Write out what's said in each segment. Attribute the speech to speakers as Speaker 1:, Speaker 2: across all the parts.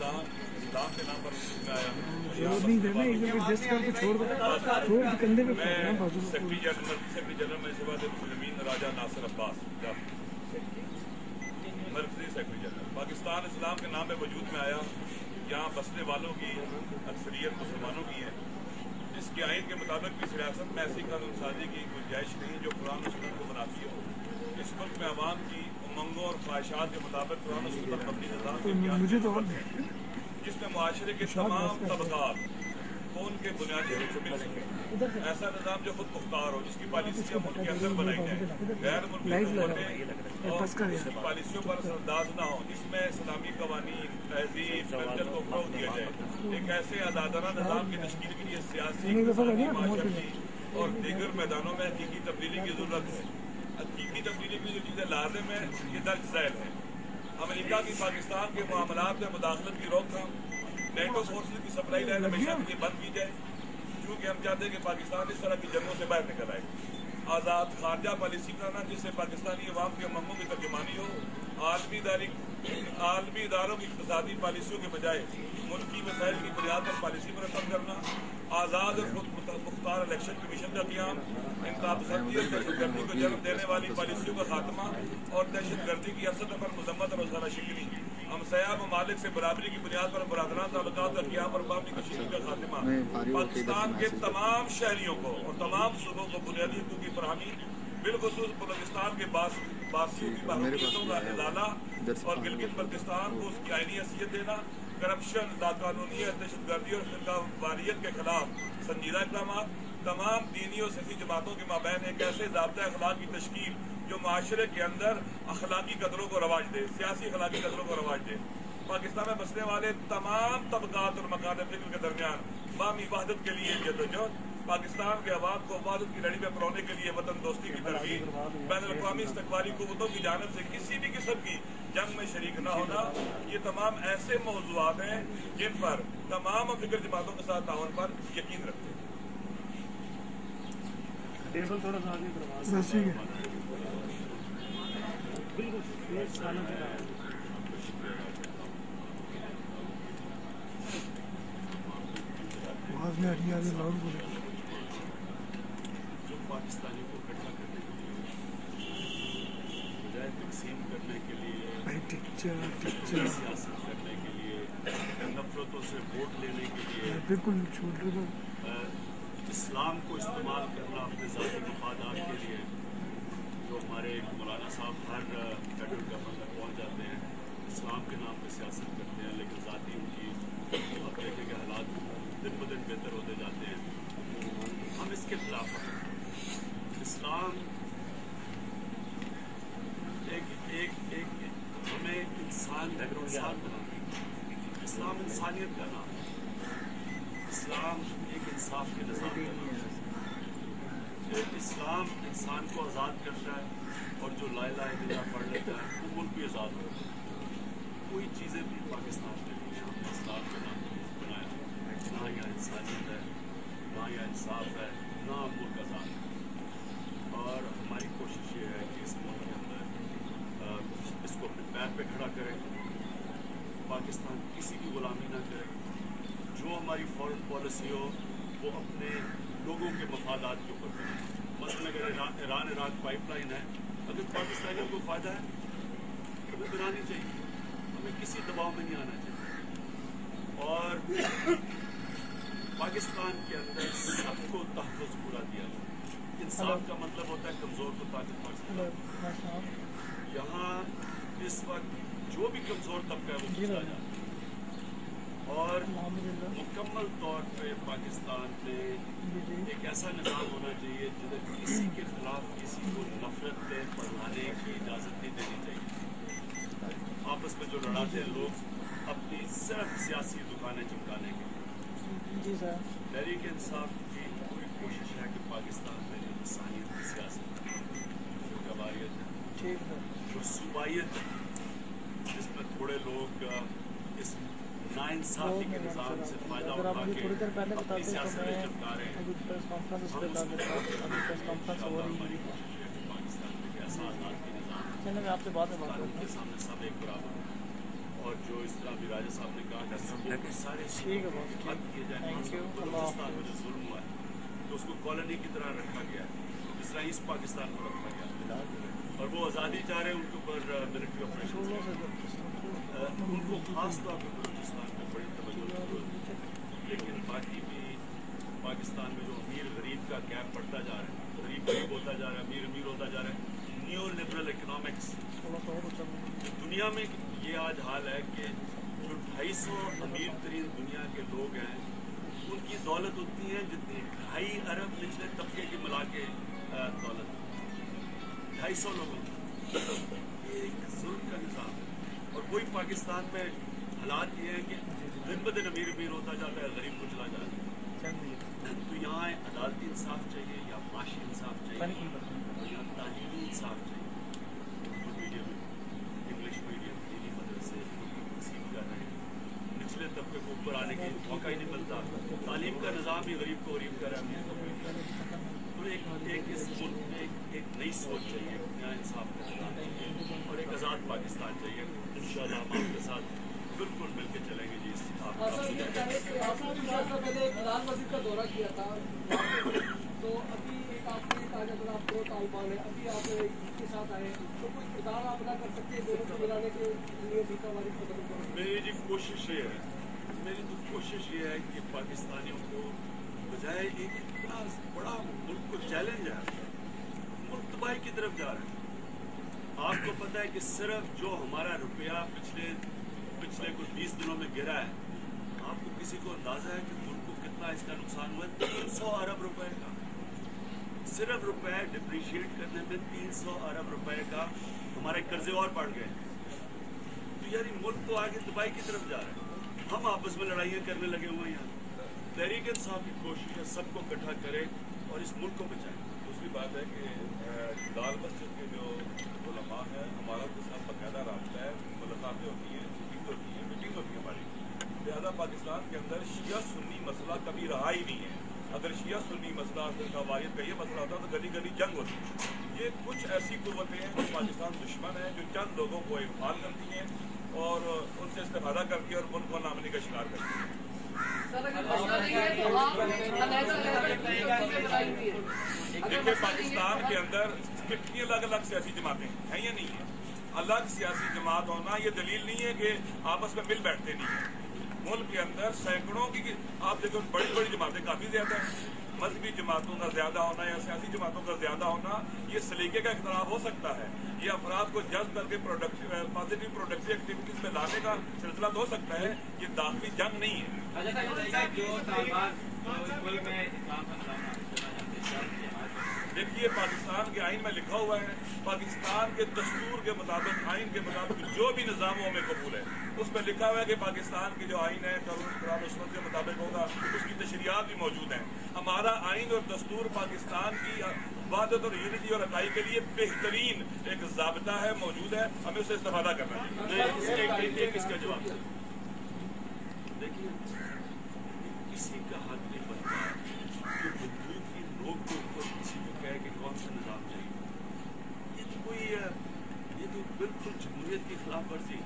Speaker 1: पाकिस्तान इस्लाम के नाम पर में आया।
Speaker 2: नहीं देना एक जगह एडजस्ट करके छोड़ दो कंधे पे
Speaker 1: सेक्रेटरी जनरल में सवाद मुस्लिमीन राजा नासिर अब्बास मरकजी सेक्रेटरी जनरल। पाकिस्तान इस्लाम के नाम पे वजूद में आया। यहाँ बसने वालों की अक्सरियत मुसलमानों की है। इसके आइन के मुताबिक भी सियासत में ऐसी कानून साजी की गुंजाइश नहीं जो कुरान और सुन्नत को मुनाफी हो। इस मुल्क में अवाम की उमंगों और ख्वाहिशात के मुताबिक कुरान और सुन्नत पर मबनी निज़ाम जिसमें मुआशरे के तमाम तबकात को उनके बुनियादी हक मिल सके। ऐसा निज़ाम जो खुद मुख्तार हो, जिसकी पॉलिसियाँ मुल्क के अंदर बनाई जाए, गैर मुल्की हुकूमतें और उसकी पॉलिसियों पर असरअंदाज न हो, जिसमें इस्लामी कवानीन तहजीब कल्चर को फ़रोग़ दिया जाए। एक ऐसे आज़ादाना निज़ाम की तश्कील के लिए सियासी माशरती और दीगर मैदानों में हकीकी तब्दीली की ज़रूरत है। हकीकी तब्दीली की जो चीज़ें लाज़िम है ये दर्ज ज़ैल है। अमेरिका की पाकिस्तान के मामलात में मुदाखलत की रोकथाम, नेटो फोर्सेज की सप्लाई लाइन हमेशा के लिए बंद की जाए, क्योंकि हम चाहते हैं कि पाकिस्तान इस तरह की जंगों से बाहर निकल आए। आज़ाद खारजा पॉलिसी बनाना जिससे पाकिस्तानी अवाम के उमंगों की तर्जुमानी हो। आलमी इदारों की इक़्तिसादी पॉलिसियों के बजाय मुल्की वसाइल की बुनियाद पर पॉलिसी मुरतब करना। आज़ाद और मुख्तार इलेक्शन कमीशन का क़याम। इंतख़ाबी और दहशतगर्दी को जन्म देने वाली पॉलिसियों का खात्मा और दहशतगर्दी की असद पर मजम्मत और रोज़ाना शिकनी। हमसाया ममालिक से बराबरी की बुनियाद पर बरादराना ताल्लुकात का क़याम और बामी कशीदी का खात्मा। पाकिस्तान के तमाम शहरियों को और तमाम सूबों को बुनियादी हकूक़ की फराहमी, बिलखुसूस बलूचिस्तान के बासियों की महरूमियतों का इज़ाला और गिलगित बल्तिस्तान को उसकी आईनी हैसियत देना। करप्शन, लाकानूनियत, दहशतगर्दी और फिरकावारियत के खिलाफ संजीदा इक़दाम। तमाम दीनी और सियासी जमातों के माबैन एक ऐसे ज़ाब्ता अखलाक की तश्कील जो माशरे के अंदर अखलाकी कदरों को रवाज दे, सियासी अखलाकी कदरों को रवाज दे। पाकिस्तान में बसने वाले तमाम तबकात और मकान फ़िक्र के दरमियान बामी वहदत के लिए जदोजहद। पाकिस्तान के अवाम को वहदत की लड़ी में परोने के लिए वतन दोस्ती की तरगीब। बैनुल-अक़वामी इस्तक़बाली क़ुव्वतों की जानिब से किसी भी किस्म की जंग में शरीक न होना, ये तमाम ऐसे मौज़ूआत हैं जिन पर तमाम फ़िक्र जमातों के साथ ताउन पर यकीन रखते हैं।
Speaker 2: टेबल थोड़ा सा आगे करवा आवाज में आगे लाउड बोले।
Speaker 1: जो पाकिस्तानियों को इकट्ठा करने के लिए, बजाय तकसीम करने के लिए, सियासत करने के लिए, नफरतों से वोट लेने के लिए,
Speaker 2: बिल्कुल छोड़ दो।
Speaker 1: इस्लाम को इस्तेमाल करना अपने ज़ाती मफादात के लिए, जो हमारे मौलाना साहब हर फेडरल गवर्नमेंट में पहुँच जाते हैं, इस्लाम के नाम पर सियासत करते हैं, लेकिन ज़ाती उनकी अब देखेंगे हालात दिन ब दिन बेहतर होते जाते हैं। हम इसके खिलाफ हैं। इस्लाम हमें इंसान बनाता है। इस्लाम इंसानियत का नाम है। इस्लाम एक इंसाफ के निज़ाम का नाम है। इस्लाम इंसान को आज़ाद करता है और जो ला इलाहा इल्लल्लाह पढ़ लेता है वो मुल्क भी आज़ाद होता है। कोई चीज़ें भी पाकिस्तान में नहीं है। हमने इस्लाम के नाम पर मुल्क बनाया, ना यहाँ इंसानियत है, ना यहाँ इंसाफ है, ना मुल्क आज़ाद है। और हमारी कोशिश ये है कि इस मुल्क के अंदर इसको अपने पैर पे खड़ा करें। पाकिस्तान किसी की गुलामी ना करे। जो हमारी फॉरेन पॉलिसी हो वो अपने लोगों के मफादात के ऊपर करे। मसलन अगर ईरान इराक पाइपलाइन है, अगर पाकिस्तानियों को फ़ायदा है तो हमें बनानी चाहिए। हमें किसी दबाव में नहीं आना चाहिए। और पाकिस्तान के अंदर सबको तहफ़्फ़ुज़ पूरा दिया जाए। इंसाफ का मतलब होता है कमज़ोर को ताकतवर से। यहाँ इस वक्त जो भी कमज़ोर तबका है वो पिछड़ा जाता है। और मुकम्मल तौर पे पाकिस्तान में एक ऐसा निज़ाम होना चाहिए जिधर किसी के खिलाफ किसी को नफरत बढ़ाने की इजाज़त नहीं देनी चाहिए। आपस में जो लड़ाते हैं लोग अपनी सिर्फ सियासी दुकानें चमकाने के लिए। तहरीक इंसाफ की पूरी कोशिश है कि पाकिस्तान में जो इंसानियत की सियासत, जो गवारियत है, जो सूबाइयत है, जिसमें थोड़े लोग इस नाइंसाफी के निज़ाम से फ़ायदा उठा के अपनी सियासत में चमका रहे हैं। पाकिस्तान में ऐसा आज़ाद की निज़ाम कानून के सामने सब एक बराबर
Speaker 3: اور جو اس طرح بھی راجہ صاحب نے کہا کہ سارے ختم کیے جائیں، بلوچستان میں جو ظلم ہوا ہے تو اس کو کالونی کی طرح رکھا گیا ہے، جس طرح ایسٹ پاکستان کو رکھا گیا اور وہ آزادی چاہ رہے ہیں، ان کے اوپر ملٹری آپریشن، ان کو خاص طور پہ بلوچستان میں بڑی توجہ کی ضرورت ہے. لیکن باقی بھی پاکستان میں جو امیر غریب کا گیپ بڑھتا جا رہا ہے، غریب غریب ہوتا جا رہا ہے، امیر امیر ہوتا جا رہا ہے، نیو لبرل اکنامکس دنیا میں یہ آج حال ہے کہ جو 250 امیر ترین دنیا کے لوگ ہیں ان کی دولت اتنی ہے جتنی 2.5 ارب نچلے طبقے کی ملا کے دولت 250 لوگوں کی. یہ ایک ظلم کا نظام ہے اور وہی پاکستان میں حالات یہ ہیں کہ دن بدن امیر امیر ہوتا جاتا ہے، غریب کو چلا جاتا ہے. تو یہاں عدالتی انصاف چاہیے یا معاشی انصاف چاہیے اور یہاں تعلیمی انصاف چاہیے. اردو میڈیم، انگلش میڈیم، دینی مدرسے تقسیم کر رہے ہیں، نچلے طبقے کو اوپر آنے کے موقع ہی نہیں ملتا. تعلیم کا نظام بھی غریب کو غریب کر رہا ہے. تو ایک اس ملک میں ایک نئی سوچ چاہیے، ایک نیا انصاف کا نظام چاہیے اور ایک آزاد پاکستان چاہیے. انشاءاللہ ہم آپ کے ساتھ بالکل مل کے چلیں گے. جی
Speaker 4: پہلے لال مسجد کا دورہ کیا تھا تو ابھی ایک آپ نے تازہ تر آپ 2 طالبان ہیں، ابھی آپ اس کے ساتھ آئے تو کوئی کردار آپ ادا کر سکتے ہیں دونوں کو ملانے کے لیے؟
Speaker 3: میری جی کوشش یہ ہے، میری تو کوشش یہ ہے کہ پاکستانیوں کو بجائے ایک اتنا بڑا ملک کو چیلنج ہے، ملک تباہی کی طرف جا رہا ہے. آپ کو پتہ ہے کہ صرف جو ہمارا روپیہ پچھلے کچھ 20 دنوں میں گرا ہے، آپ کو کسی کو اندازہ ہے کہ ملک کو کتنا اس کا نقصان ہوا ہے؟ 300 ارب روپے کا. صرف روپے ڈپریشیٹ کرنے میں 300 ارب روپے کا ہمارے قرضے اور بڑھ گئے. تو یعنی ملک تو آگے تباہی کی طرف جا رہا ہے، ہم آپس میں لڑائیاں کرنے لگے ہوئے ہیں. یہاں تحریک انصاف کی کوشش ہے سب کو اکٹھا کرے اور اس ملک کو بچائے.
Speaker 1: دوسری بات ہے کہ لال مسجد کے جو علماء ہیں، ہمارا تو سب باقاعدہ رابطہ ہے، ملاقاتیں ہوتی ہیں، میٹنگ ہوتی ہے ہماری. لہٰذا پاکستان کے اندر شیعہ سنی مسئلہ کبھی رہا ہی نہیں ہے. اگر شیعہ سنی مسئلہ واریت کا یہ مسئلہ ہوتا تو گلی گلی جنگ ہوتی. یہ کچھ ایسی قوتیں ہیں جو پاکستان دشمن ہیں، جو چند لوگوں کو اغفال کرتی ہیں اور ان سے استفادہ کرتی ہیں اور ملک کو نامنی کا شکار کرتی ہیں. دیکھیے پاکستان کے اندر کتنی الگ الگ سیاسی جماعتیں ہیں یا نہیں ہیں. الگ سیاسی جماعت ہونا یہ دلیل نہیں ہے کہ آپس میں مل بیٹھتے نہیں ہیں. ملک کے اندر سینکڑوں کی آپ دیکھو بڑی بڑی جماعتیں کافی زیادہ ہیں. مذہبی جماعتوں کا زیادہ ہونا یا سیاسی جماعتوں کا زیادہ ہونا یہ سلیقے کا اختلاف ہو سکتا ہے. یہ افراد کو جذب کر کے پازیٹیو پروڈکٹیو ایکٹیویٹیز میں لانے کا سلسلہ تو ہو سکتا ہے. یہ داخلی جنگ نہیں ہے. دیکھیے پاکستان کے آئین میں لکھا ہوا ہے، پاکستان کے دستور کے مطابق، آئین کے مطابق جو بھی نظام ہمیں قبول ہے اس میں لکھا ہوا ہے کہ پاکستان کی جو آئین ہے قرآن و سنت کے مطابق ہوگا. اس کی تشریحات بھی موجود ہیں. ہمارا آئین اور دستور پاکستان کی وحدت اور یونٹی اور اکائی کے لیے بہترین ایک ضابطہ ہے، موجود ہے. ہمیں اسے استفادہ کرنا ہے.
Speaker 3: اس کا جواب دیکھیے، کسی کا حق نہیں بنتا کہ بندوق کی نوک کے اوپر کسی کو کہے کہ کون سا نظام چاہیے. یہ تو بالکل جمہوریت کی خلاف ورزی.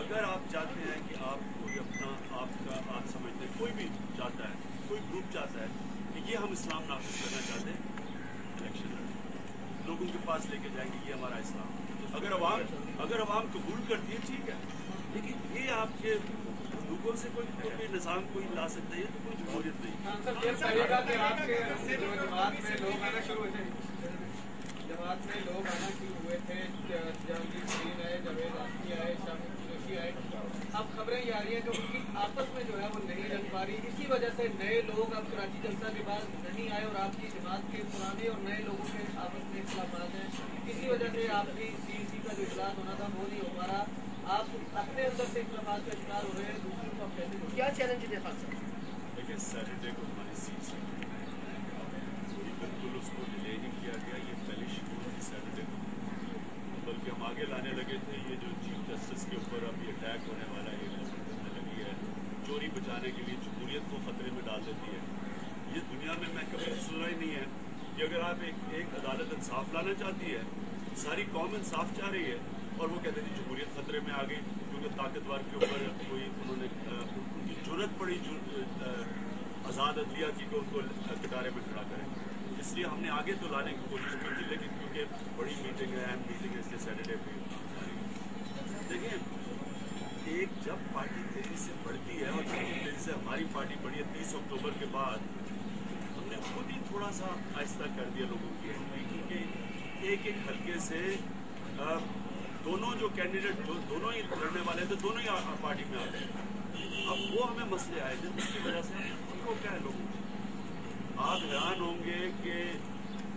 Speaker 3: اگر آپ چاہتے ہیں کہ آپ کوئی اپنا آپ سمجھتے ہیں، کوئی بھی چاہتا ہے، کوئی گروپ چاہتا ہے کہ یہ ہم اسلام نافذ کرنا چاہتے ہیں، الیکشن لڑیں، لوگوں کے پاس لے کے جائیں گے یہ ہمارا اسلام. اگر عوام قبول کرتی ہے ٹھیک ہے، لیکن یہ آپ کے لوگوں سے کوئی بھی نظام کوئی لا سکتا ہے، یہ تو کوئی جمہوریت نہیں.
Speaker 4: جماعت میں لوگ آنا شروع ہوئے تھے، جہانگیر ترین آئے، جاوید آصفی آئے، شامل قریشی آئے. اب خبریں یہ آ رہی ہیں کہ ان کی آپس میں جو ہے وہ نہیں جم پا رہی. اسی وجہ سے نئے لوگ اب کراچی جلسہ کے بعد نہیں آئے اور آپ کی جماعت کے پرانے اور نئے لوگوں کے آپس میں اختلافات ہیں. اسی وجہ سے آپ کی CEC کا جو اجلاس ہونا تھا وہ نہیں ہو پا رہا. آپ اپنے اندر سے اختلافات کا شکار ہو رہے ہیں، دوسروں کو آپ کیسے کیا چیلنج دے پا سکتے ہیں؟
Speaker 3: لیکن سیٹرڈے کو ہماری CEC بالکل اس کو ڈیلے نہیں کیا گیا. یہ پہلے شیڈول تھی سیٹرڈے کو، بلکہ ہم آگے لانے لگے تھے. یہ جو چیف جسٹس کے اوپر اب یہ اٹیک ہونے والا ہے، یہ کرنے لگی ہے، چوری بچانے کے لیے جمہوریت کو خطرے میں ڈال دیتی ہے. یہ دنیا میں کبھی سنا ہی نہیں ہے کہ اگر آپ ایک عدالت انصاف لانا چاہتی ہے، ساری قوم انصاف چاہ رہی ہے، और वो कहते थे जमहूरियत खतरे में आ गई क्योंकि ताकतवर के ऊपर कोई उन्होंने उनकी जरूरत पड़ी आज़ाद अदलिया की को उनको कटारे में खड़ा करें। इसलिए हमने आगे तो लाने की कोशिश की थी, लेकिन क्योंकि बड़ी मीटिंग है, अहम मीटिंग है, इसलिए सैटरडे पे देखिए एक जब पार्टी तेजी से बढ़ती है और तेजी से हमारी पार्टी बढ़ी है 30 अक्टूबर के बाद हमने खुद ही थोड़ा सा आहिस्ता कर दिया लोगों की क्योंकि एक एक हल्के से दोनों जो कैंडिडेट दोनों ही लड़ने वाले थे दोनों ही पार्टी में आ गए। अब वो हमें मसले आए थे जिसकी वजह से उनको क्या है लोगों आप हैरान होंगे कि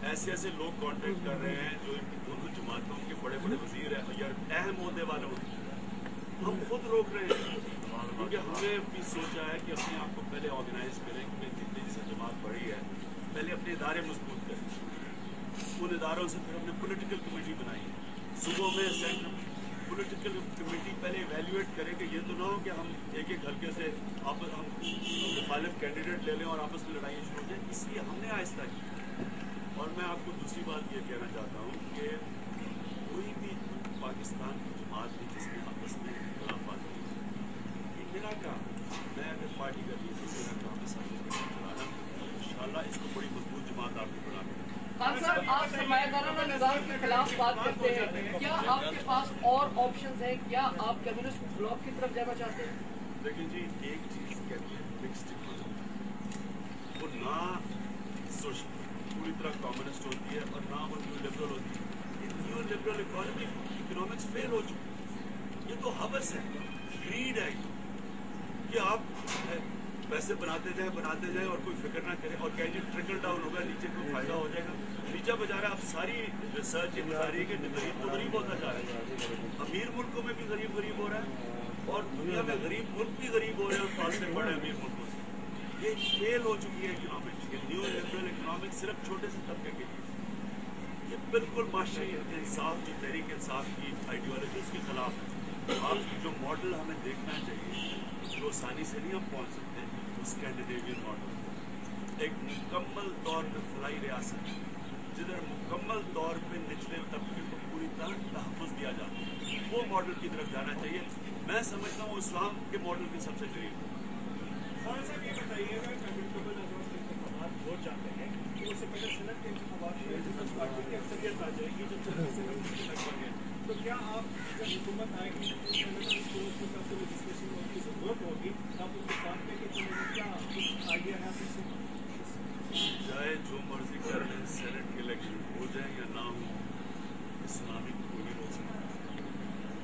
Speaker 3: ऐसे ऐसे लोग कांटेक्ट कर रहे हैं जो इनकी दोनों जमातों के बड़े बड़े वजीर हैं यार अहम होने वाले होते हम खुद रोक रहे हैं क्योंकि हमने भी सोचा है कि अपने आप को पहले ऑर्गेनाइज करें क्योंकि जितनी जैसे जमात बढ़ी है पहले अपने इदारे मजबूत करें। उन इदारों से फिर हमने पॉलिटिकल कमेटी बनाई है। सुबह में सेंट्रल पॉलिटिकल कमेटी पहले इवेल्युएट करे कि ये तो ना हो कि हम एक एक हल्के से हम मुखालिफ कैंडिडेट ले लें और आपस में लड़ाइयाँ शुरू हो जाए, इसलिए हमने आहिस्ता की। और मैं आपको दूसरी बात ये कहना चाहता हूँ कि कोई भी पाकिस्तान की जमात थी जिसमें आपस में खिलाफत हुई ये मेरा काम, मैं अगर पार्टी का लीडर मेरा काम है सब चलाना, इंशाल्लाह इसको बड़ी मजबूत जमात आपको बनाना।
Speaker 5: आप सरमायादाराना निज़ाम के खिलाफ बात करते हैं, क्या आपके पास और ऑप्शंस हैं? क्या आप कम्युनिस्ट ब्लॉक की तरफ जाना चाहते हैं?
Speaker 3: देखिए जी एक चीज कहती है मिक्स्ड इकोनॉमी, वो ना सोशल पूरी तरह कम्युनिस्ट होती है और ना वो न्यू लिबरल होती है। न्यू लिबरल इकोनॉमिक्स फेल हो चुकी है। ये तो हवस है, ग्रीड है कि आप पैसे बनाते जाए और कोई फिक्र ना करे और कहें ट्रिकल डाउन होगा नीचे कोई फायदा हो जाएगा। नीचे बजा रहा है अब सारी रिसर्च ये बता रही है कि गरीब तो गरीब होता जा रहा है, अमीर मुल्कों में भी गरीब हो रहा है और दुनिया में गरीब मुल्क भी गरीब हो रहे हैं और फासले पड़ रहे हैं अमीर मुल्कों से। ये फेल हो चुकी है इकोनॉमिक्स, ये न्यू लिबरल इकोनॉमिक्स सिर्फ छोटे से तबके के लिए। ये बिल्कुल माशरी इंसाफ जो तहरीक इंसाफ की आइडियोलॉजी उसके खिलाफ है। आप जो मॉडल हमें देखना चाहिए जो आसानी से नहीं हम पहुँच सकते, स्कैंडिनेवियन मॉडल एक मुकम्मल तौर पर फलाई रियासत जिधर मुकम्मल तौर पे निचले तबके को पूरी तरह तहफ़्फ़ुज़ दिया जाता है, वो मॉडल की तरफ जाना चाहिए। मैं समझता हूँ इस्लाम के मॉडल के सबसे करीब।
Speaker 2: साहब ये बताइएगा वोट जाते हैं तो उससे पहले सेनेट के इंतखाबात में पार्टी की अक्सरियत आ जाएगी तो क्या आप जब हुकूमत आएगी रजिस्ट्रेशन की जरूरत होगी आप उसके साथ लेके चलेंगे, क्या कुछ आइडिया है आपसे?
Speaker 3: चाहे जो मर्जी कर लें सेनेट के इलेक्शन हो जाए या ना हो, इस्लामी को नहीं रोक सकते।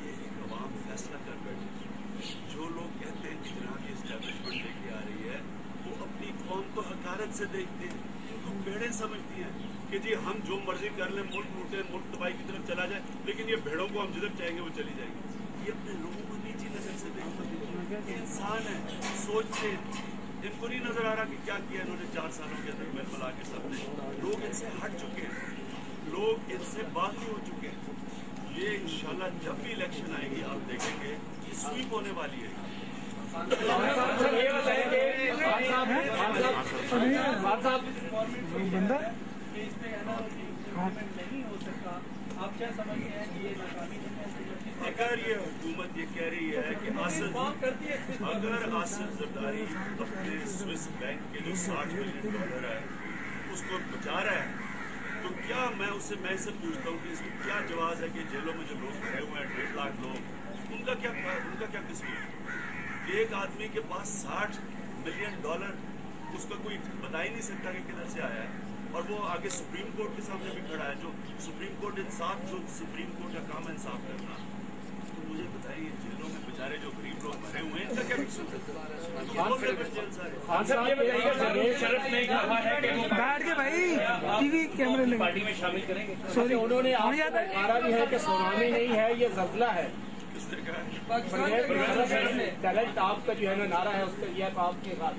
Speaker 3: ये एक अवाम फैसला कर बैठे। जो लोग कहते हैं कि जनाब ये इस्टेब्लिशमेंट लेके आ रही है वो अपनी कौम को हकारत से देखते हैं, उनको भेड़ें समझती हैं कि जी हम जो मर्जी कर लें मुल्क लूटे मुल्क तबाही की तरफ चला जाए, लेकिन ये भेड़ों को हम जिधर चाहेंगे वो चली जाएंगी। ये अपने लोगों को नीची नजर से देखते हैं। इंसान है, सोचते, इनको नहीं नजर आ रहा कि क्या किया इन्होंने 4 सालों के अंदर मिल मिला के सबने। लोग इनसे हट चुके हैं, लोग इनसे बागी हो चुके हैं। ये इंशाल्लाह जब भी इलेक्शन आएगी आप देखेंगे ये स्वीप होने वाली है।
Speaker 2: नहीं हो सकता, आप क्या समझते हैं कि ये नाकामी है?
Speaker 3: अगर ये हुकूमत ये कह रही है कि अगर आसिफ जरदारी अपने स्विस बैंक के जो $60 मिलियन है उसको बचा रहा है तो क्या मैं इससे पूछता हूँ कि इसमें क्या जवाब है कि जेलों में जो लोग भरे हुए हैं 1.5 लाख लोग उनका क्या किस्मत? एक आदमी के पास $60 मिलियन उसका कोई बता ही नहीं सकता कि किधर से आया है और वो आगे सुप्रीम कोर्ट के सामने भी खड़ा है। जो सुप्रीम कोर्ट इंसाफ जो सुप्रीम कोर्ट का काम है इंसाफ करना, तो मुझे बताइए जेलों में बेचारे जो गरीब लोग भरे हुए हैं इनका क्या किस्मत है?
Speaker 2: बैठ के भाई टीवी कैमरे में
Speaker 6: पार्टी में शामिल करेंगे।
Speaker 2: सॉरी
Speaker 6: उन्होंने नारा भी है कि सुनामी नहीं है ये जल्जला है। टैलेंट आपका जो है ना नारा है उसका यह आपके साथ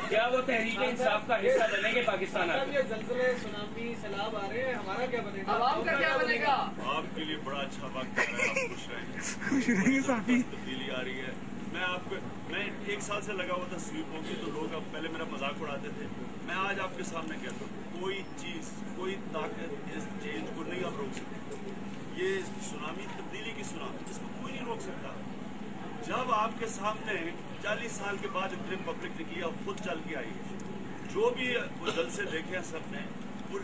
Speaker 6: क्या वो तहरीक इंसाफ का हिस्सा बनेंगे पाकिस्तान?
Speaker 4: ये जल्जले सुनामी सैलाब आ रहे हैं, हमारा क्या बनेगा?
Speaker 5: आवाम का क्या बनेगा?
Speaker 3: आपके लिए बड़ा अच्छा वक्त आ रहा है, आप खुश
Speaker 2: रहेंगे।
Speaker 3: तब्दीली आ रही है। मैं 1 साल से लगा हुआ था स्वीप होगी तो लोग अब पहले मेरा मजाक उड़ाते थे। मैं आज आपके सामने कहता हूँ कोई चीज कोई ताकत इस चेंज को नहीं रोक सकते, ये सुनामी तब्दीली की सुनामी, इसको कोई नहीं रोक सकता। जब आपके सामने 40 साल के बाद इतनी पब्लिक निकली और खुद चल के आई है, जो भी वो जलसे देखे हैं सब ने, वो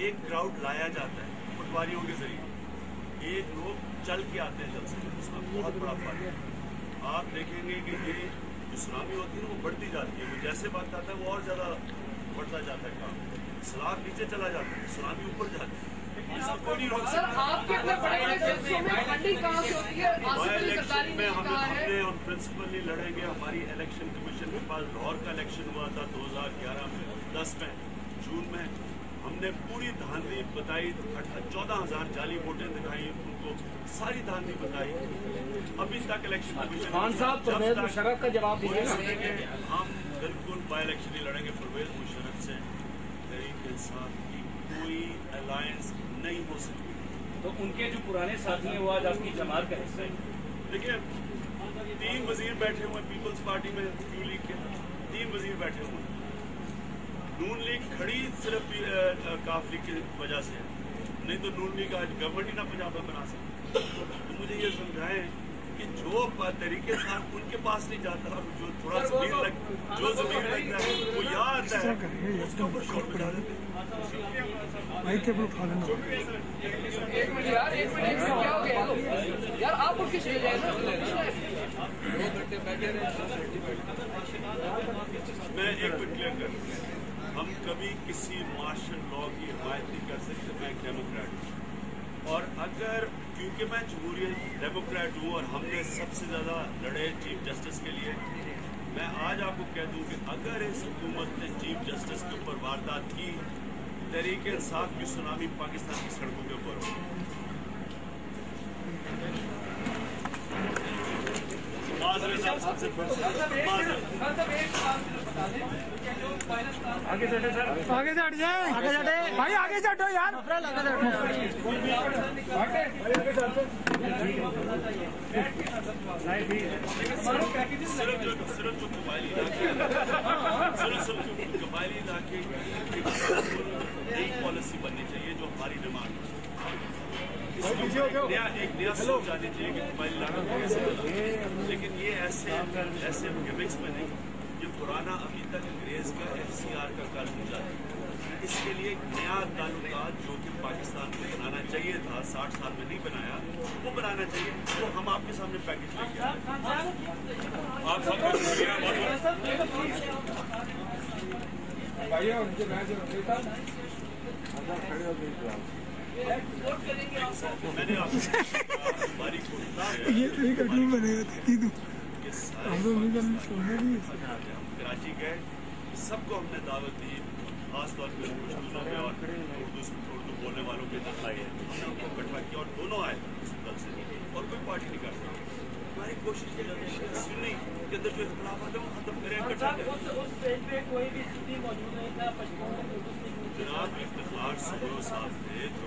Speaker 3: एक क्राउड लाया जाता है पटवारियों के जरिए, एक लोग चल के आते हैं जलसे में, इसमें बहुत बड़ा फर्क है। आप देखेंगे कि ये जो सुनामी होती है वो बढ़ती जाती है, वो जैसे वक्त आता है वो और ज़्यादा बढ़ता जाता है काम, सैलाब नीचे चला जाता है, सुनामी ऊपर जाती है, इसको कोई नहीं रोक
Speaker 5: सर आपके अपने बड़े जलसों में फंडिंग कहाँ से होती है? आसिफ अली सरदारी ने कहा है
Speaker 3: हमने ऑन प्रिंसिपल नहीं लड़ेंगे। हमारी इलेक्शन कमीशन के पास लाहौर का इलेक्शन हुआ था 2011 में, 10 में, जून में, हमने पूरी धांधली बताई, 14,000 जाली वोटें दिखाई उनको, सारी धांधली बताई। अभी तक इलेक्शन कमीशन
Speaker 6: खान साहब परवेज मुशर्रफ का जवाब दीजिए।
Speaker 3: हम बिल्कुल बाई इलेक्शन नहीं लड़ेंगे परवेज मुशर्रफ से, तहरीक इंसाफ की कोई अलायंस नहीं हो सकती।
Speaker 6: तो उनके जो पुराने साथी हैं वो आज आपकी जमात का हिस्सा है।
Speaker 3: देखिए 3 वजीर बैठे हुए पीपल्स पार्टी में, न्यू लीग के 3 वजीर बैठे हुए, नून लीग खड़ी सिर्फ काफ लीग की वजह से है, नहीं तो नून लीग आज गवर्नमेंट ही ना पंजाब में बना सकती। तो मुझे ये समझाएं कि जो तरीके साथ उनके पास नहीं जाता, जो थोड़ा जमीन लगता है वो यहाँ आता है, उसके ऊपर शोर बजा देते हैं।
Speaker 5: एक मिनट यार, एक मिनट क्या हो गया यार, आप उठ के चले जाए ना।
Speaker 4: 2 घंटे बैठे रहे।
Speaker 3: मैं एक मिनट क्लियर कर, हम कभी किसी मार्शल लॉ की हिमायत नहीं कर सकते। मैं एक डेमोक्रेट हूँ और अगर क्योंकि मैं जमहूरियत डेमोक्रेट हूँ और हमने सबसे ज़्यादा लड़े चीफ जस्टिस के लिए, मैं आज आपको कह दूँ कि अगर इस हुकूमत ने चीफ जस्टिस के ऊपर वारदात की, तहरीक इंसाफ की सुनामी पाकिस्तान की सड़कों के ऊपर हो।
Speaker 6: आगे से हटे सर,
Speaker 7: आगे से हट जाए, आगे से हटे भाई, आगे से हटो यार।
Speaker 3: सिर्फ जो कबायली इलाके नई पॉलिसी बननी चाहिए जो हमारी डिमांड है। एक नया सोच आनी चाहिए कि कबायली इलाकों को कैसे बनाना, लेकिन ये ऐसे गिमिक्स में नहीं, ये पुराना अभी तक अंग्रेज का FCR का कानून जारी है। इसके लिए नया ताल्लुकात जो कि पाकिस्तान को बनाना चाहिए था, 60 साल में नहीं बनाया, वो बनाना चाहिए। तो हम आपके सामने पैकेज लेके आए।
Speaker 1: आप सबका शुक्रिया।
Speaker 3: मैंने हमारी कोशिश
Speaker 7: ये तो एक अटूम बनेगा तेरी
Speaker 3: हम कराची गए, सबको हमने दावत दी, खासतौर पर पश्तूनों में और उर्दू बोलने वालों के दल आए हैं, हमने उनको इकट्ठा किया और दोनों आए उस दल से, और कोई पार्टी नहीं कर सकती। हमारी कोशिश की जाती है सुन्नी के अंदर जो इख्तिलाफ है वो खत्म करें, इकट्ठा करें। जनाब इफ्तिखार सुब्रो साहब थे जो